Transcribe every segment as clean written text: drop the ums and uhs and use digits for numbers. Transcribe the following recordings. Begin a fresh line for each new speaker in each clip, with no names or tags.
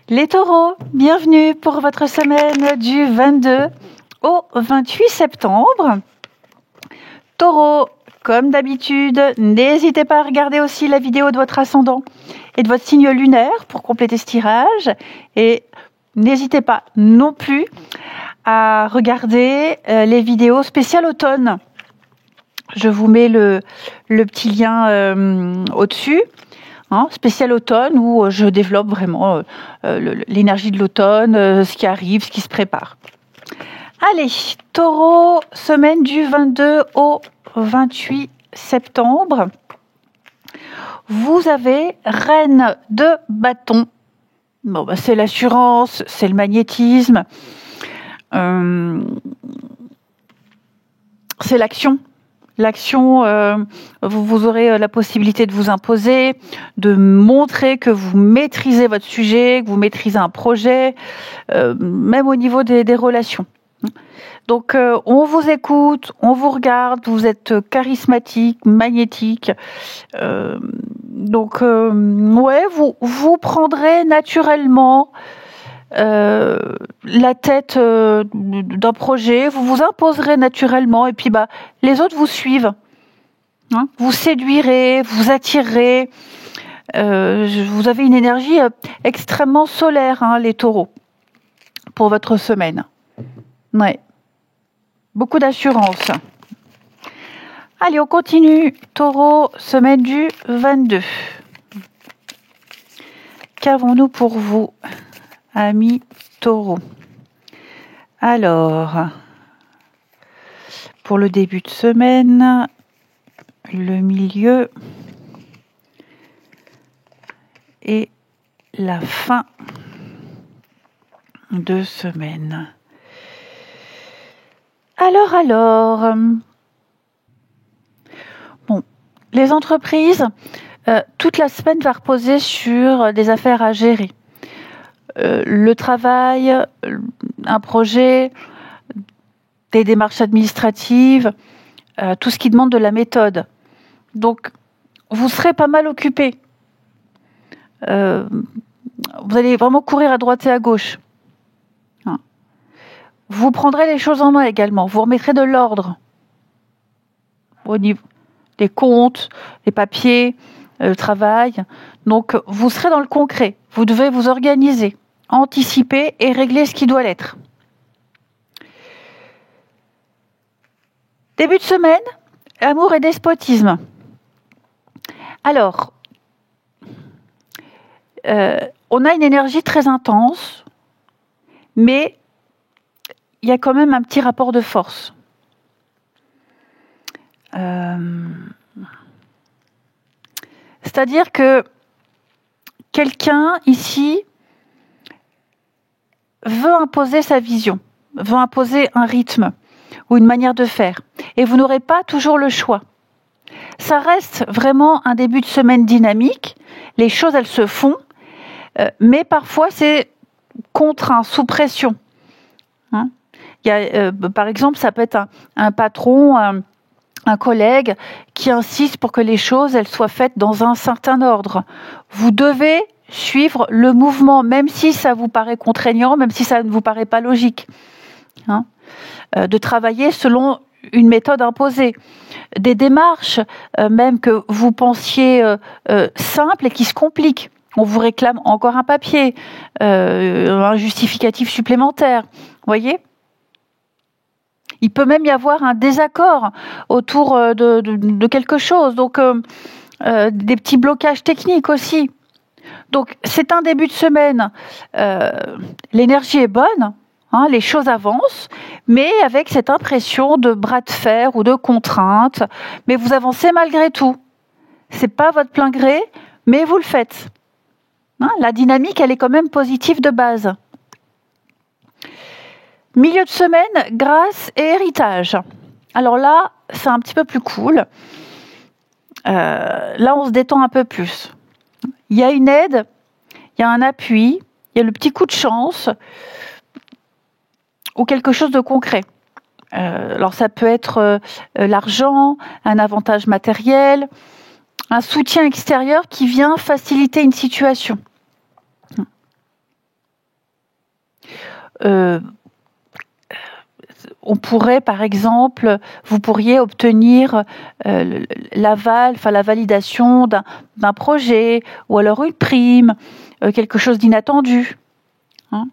Les taureaux, bienvenue pour votre semaine du 22 au 28 septembre. Taureau, comme d'habitude, n'hésitez pas à regarder aussi la vidéo de votre ascendant et de votre signe lunaire pour compléter ce tirage. Et n'hésitez pas non plus à regarder les vidéos spéciales automne. Je vous mets le petit lien au-dessus. Spécial automne où je développe vraiment l'énergie de l'automne, ce qui arrive, ce qui se prépare. Allez, Taureau, semaine du 22 au 28 septembre. Vous avez Reine de bâton. C'est l'assurance, c'est le magnétisme, c'est l'action. L'action, vous aurez la possibilité de vous imposer, de montrer que vous maîtrisez votre sujet, que vous maîtrisez un projet, même au niveau des relations. Donc, on vous écoute, on vous regarde, vous êtes charismatique, magnétique. Vous prendrez naturellement la tête d'un projet, vous vous imposerez naturellement et puis les autres vous suivent. Vous séduirez, vous attirerez. Vous avez une énergie extrêmement solaire, les taureaux, pour votre semaine. Ouais. Beaucoup d'assurance. Allez, on continue. Taureau, semaine du 22. Qu'avons-nous pour vous, amis taureaux? Alors, pour le début de semaine, le milieu et la fin de semaine. Alors, les entreprises, toute la semaine va reposer sur des affaires à gérer. Le travail, un projet, des démarches administratives, tout ce qui demande de la méthode. Donc, vous serez pas mal occupé. Vous allez vraiment courir à droite et à gauche. Vous prendrez les choses en main également. Vous remettrez de l'ordre au niveau des comptes, les papiers, le travail. Donc, vous serez dans le concret. Vous devez vous organiser, anticiper et régler ce qui doit l'être. Début de semaine, amour et despotisme. Alors, on a une énergie très intense, mais il y a quand même un petit rapport de force. C'est-à-dire que quelqu'un ici veut imposer sa vision, veut imposer un rythme ou une manière de faire. Et vous n'aurez pas toujours le choix. Ça reste vraiment un début de semaine dynamique. Les choses, elles se font. Mais parfois, c'est contraint, sous pression. Par exemple, ça peut être un patron, un collègue qui insiste pour que les choses elles soient faites dans un certain ordre. Vous devez suivre le mouvement, même si ça vous paraît contraignant, même si ça ne vous paraît pas logique. De travailler selon une méthode imposée. Des démarches, même que vous pensiez simples et qui se compliquent. On vous réclame encore un papier, un justificatif supplémentaire. Vous voyez ? Il peut même y avoir un désaccord autour de quelque chose. Donc, des petits blocages techniques aussi. Donc, c'est un début de semaine. L'énergie est bonne. Les choses avancent, mais avec cette impression de bras de fer ou de contrainte. Mais vous avancez malgré tout. C'est pas votre plein gré, mais vous le faites. La dynamique, elle est quand même positive de base. Milieu de semaine, grâce et héritage. Alors là, c'est un petit peu plus cool. Là, on se détend un peu plus. Il y a une aide, il y a un appui, il y a le petit coup de chance ou quelque chose de concret. Alors ça peut être l'argent, un avantage matériel, un soutien extérieur qui vient faciliter une situation. on pourrait, par exemple, vous pourriez obtenir la validation d'un projet, ou alors une prime, quelque chose d'inattendu. Hein,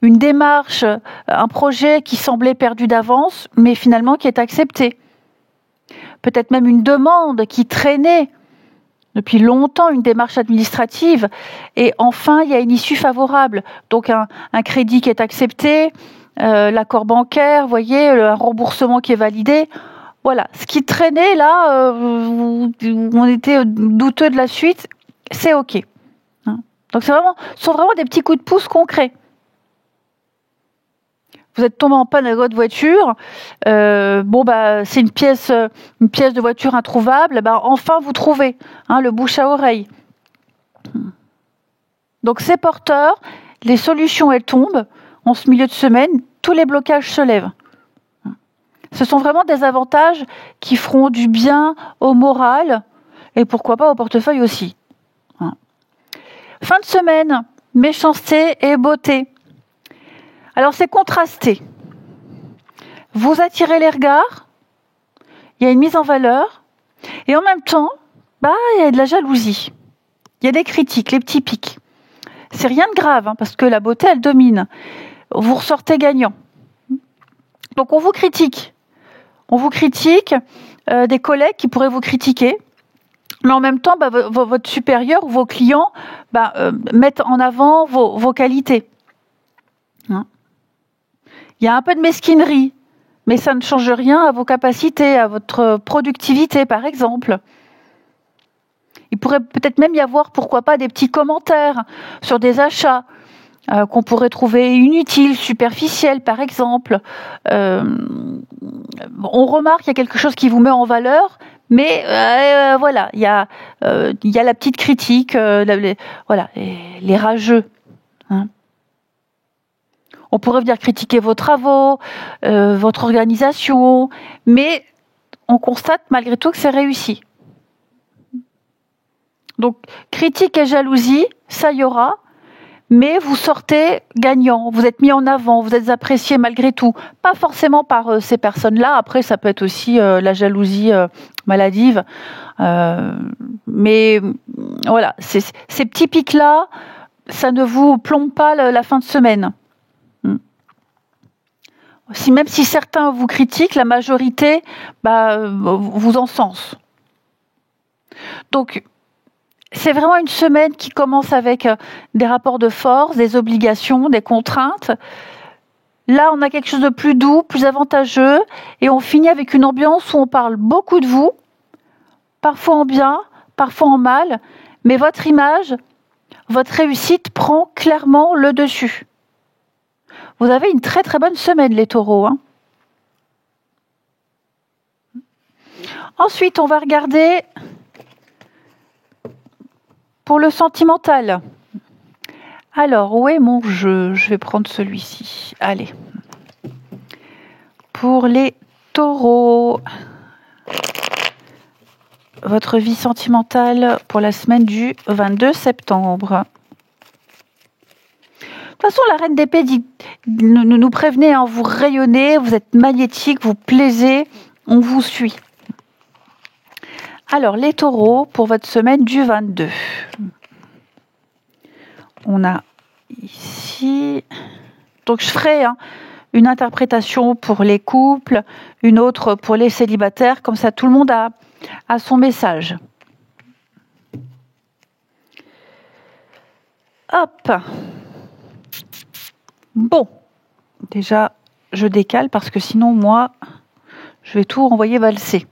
une démarche, un projet qui semblait perdu d'avance, mais finalement qui est accepté. Peut-être même une demande qui traînait depuis longtemps, une démarche administrative, et enfin il y a une issue favorable. Donc un crédit qui est accepté, l'accord bancaire, vous voyez, un remboursement qui est validé. Voilà, ce qui traînait là, on était douteux de la suite, c'est OK. Hein. Donc ce sont vraiment des petits coups de pouce concrets. Vous êtes tombé en panne avec votre voiture, c'est une pièce de voiture introuvable, enfin vous trouvez, le bouche à oreille. Donc c'est porteur, les solutions elles tombent, en ce milieu de semaine, tous les blocages se lèvent. Ce sont vraiment des avantages qui feront du bien au moral, et pourquoi pas au portefeuille aussi. Fin de semaine, méchanceté et beauté. Alors c'est contrasté. Vous attirez les regards, il y a une mise en valeur, et en même temps, il y a de la jalousie. Il y a des critiques, les petits pics. C'est rien de grave, parce que la beauté, elle domine. Vous ressortez gagnant. Donc on vous critique. On vous critique, des collègues qui pourraient vous critiquer, mais en même temps, votre supérieur ou vos clients mettent en avant vos qualités. Il y a un peu de mesquinerie, mais ça ne change rien à vos capacités, à votre productivité, par exemple. Il pourrait peut-être même y avoir, pourquoi pas, des petits commentaires sur des achats qu'on pourrait trouver inutiles, superficiels, par exemple. On remarque qu'il y a quelque chose qui vous met en valeur, mais voilà, il y a la petite critique, les rageux. Hein. On pourrait venir critiquer vos travaux, votre organisation, mais on constate malgré tout que c'est réussi. Donc, critique et jalousie, ça y aura, mais vous sortez gagnant, vous êtes mis en avant, vous êtes apprécié malgré tout. Pas forcément par ces personnes-là, après ça peut être aussi la jalousie maladive, mais voilà, ces petits pics-là, ça ne vous plombe pas la fin de semaine. Même si certains vous critiquent, la majorité vous encense. Donc, c'est vraiment une semaine qui commence avec des rapports de force, des obligations, des contraintes. Là, on a quelque chose de plus doux, plus avantageux, et on finit avec une ambiance où on parle beaucoup de vous, parfois en bien, parfois en mal, mais votre image, votre réussite prend clairement le dessus. Vous avez une très très bonne semaine, les taureaux. Ensuite, on va regarder pour le sentimental. Alors, où est mon jeu ? Je vais prendre celui-ci. Allez. Pour les taureaux, votre vie sentimentale pour la semaine du 22 septembre. De toute façon, la reine d'épée nous prévenez, vous rayonnez, vous êtes magnétique, vous plaisez, on vous suit. Alors, les taureaux, pour votre semaine du 22. On a ici... Donc, je ferai une interprétation pour les couples, une autre pour les célibataires, comme ça tout le monde a son message. Hop. Bon, déjà, je décale parce que sinon, moi, je vais tout renvoyer valser.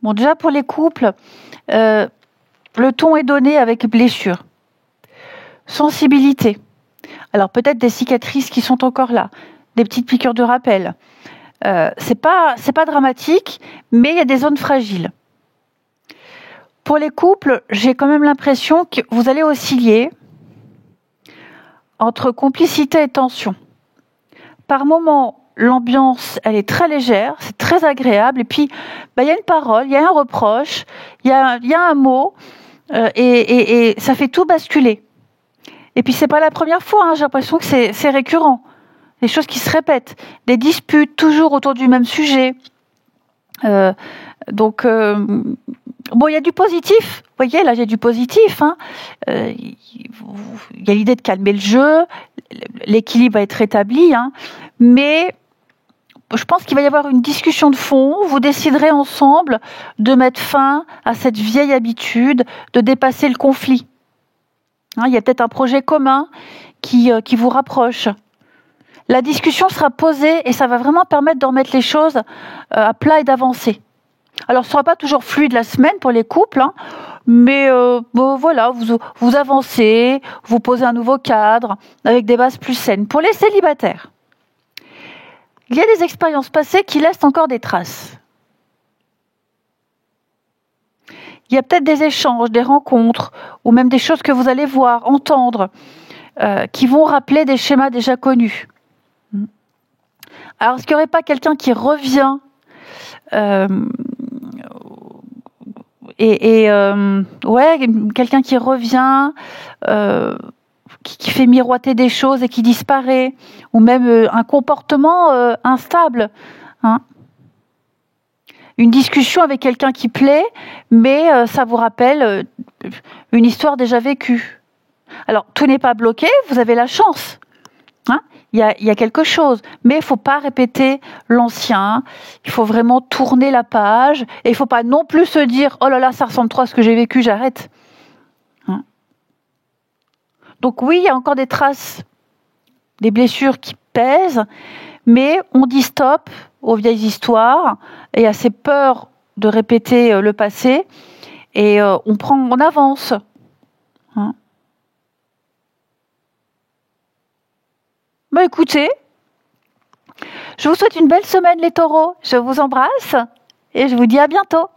Bon, déjà, pour les couples, le ton est donné avec blessure. Sensibilité. Alors, peut-être des cicatrices qui sont encore là, des petites piqûres de rappel. C'est pas dramatique, mais il y a des zones fragiles. Pour les couples, j'ai quand même l'impression que vous allez osciller entre complicité et tension. Par moments, l'ambiance, elle est très légère, c'est très agréable, et puis il y a une parole, il y a un reproche, il y a un mot, et ça fait tout basculer. Et puis c'est pas la première fois, hein, j'ai l'impression que c'est récurrent. Des choses qui se répètent, des disputes toujours autour du même sujet. Donc, bon, il y a du positif. Vous voyez, là, j'ai du positif. Hein. Il y a l'idée de calmer le jeu, l'équilibre va être rétabli, hein. Mais je pense qu'il va y avoir une discussion de fond. Vous déciderez ensemble de mettre fin à cette vieille habitude de dépasser le conflit. Hein, il y a peut-être un projet commun qui vous rapproche. La discussion sera posée et ça va vraiment permettre de remettre les choses à plat et d'avancer. Alors, ce ne sera pas toujours fluide la semaine pour les couples, hein, mais bon, voilà, vous avancez, vous posez un nouveau cadre avec des bases plus saines. Pour les célibataires, il y a des expériences passées qui laissent encore des traces. Il y a peut-être des échanges, des rencontres, ou même des choses que vous allez voir, entendre, qui vont rappeler des schémas déjà connus. Alors, est-ce qu'il n'y aurait pas quelqu'un qui revient quelqu'un qui revient, qui fait miroiter des choses et qui disparaît, ou même un comportement instable, hein. Une discussion avec quelqu'un qui plaît, mais ça vous rappelle une histoire déjà vécue. Alors, tout n'est pas bloqué, vous avez la chance. Hein, il y a quelque chose, mais il ne faut pas répéter l'ancien, il faut vraiment tourner la page, et il ne faut pas non plus se dire « Oh là là, ça ressemble trop à ce que j'ai vécu, j'arrête. Hein ». Donc oui, il y a encore des traces, des blessures qui pèsent, mais on dit stop aux vieilles histoires et à ces peurs de répéter le passé, et on avance. Hein. Bah écoutez, je vous souhaite une belle semaine les taureaux, je vous embrasse et je vous dis à bientôt.